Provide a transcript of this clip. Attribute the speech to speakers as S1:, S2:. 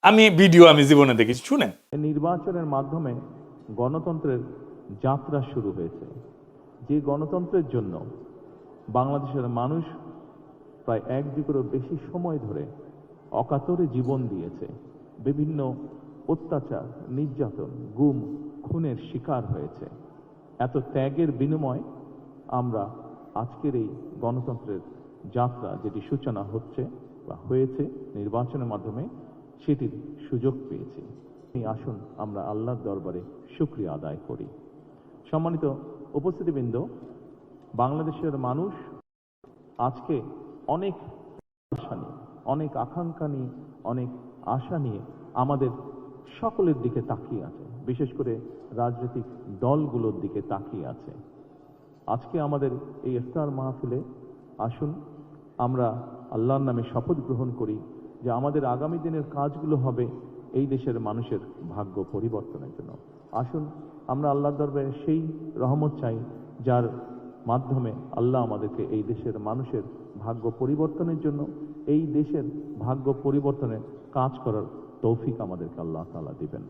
S1: আমি জীবনে দেখেছি, শুনেন।
S2: নির্বাচনের মাধ্যমে গণতন্ত্রের যাত্রা শুরু হয়েছে, যে গণতন্ত্রের জন্য বাংলাদেশের মানুষ প্রায় 1 যুগেরও বেশি সময় ধরে অকাতরে জীবন দিয়েছে, বিভিন্ন অত্যাচার, নির্যাতন, গুম, খুনের শিকার হয়েছে। এত ত্যাগের বিনিময় আমরা আজকের এই গণতন্ত্রের যাত্রা, যেটি সূচনা হচ্ছে বা হয়েছে নির্বাচনের মাধ্যমে, সেটির সুযোগ পেয়েছি। আসুন আমরা আল্লাহর দরবারে শুকরিয়া আদায় করি। সম্মানিত উপস্থিতিবৃন্দ, বাংলাদেশের মানুষ আজকে অনেক আশা নিয়ে, অনেক আকাঙ্ক্ষা নিয়ে, অনেক আশা নিয়ে আমাদের সকলের দিকে তাকিয়ে আছে, বিশেষ করে রাজনৈতিক দলগুলোর দিকে তাকিয়ে আছে। আজকে আমাদের এই ইফতার মাহফিলে আসুন আমরা আল্লাহর নামে শপথ গ্রহণ করি যে আমাদের আগামী দিনের কাজগুলো হবে এই দেশের মানুষের ভাগ্য পরিবর্তনের জন্য। আসুন আমরা আল্লাহর দরবারে সেই রহমত চাই যার মাধ্যমে আল্লাহ আমাদেরকে এই দেশের মানুষের ভাগ্য পরিবর্তনের জন্য, এই দেশের ভাগ্য পরিবর্তনে কাজ করার তৌফিক আমাদেরকে আল্লাহ তাআলা দিবেন।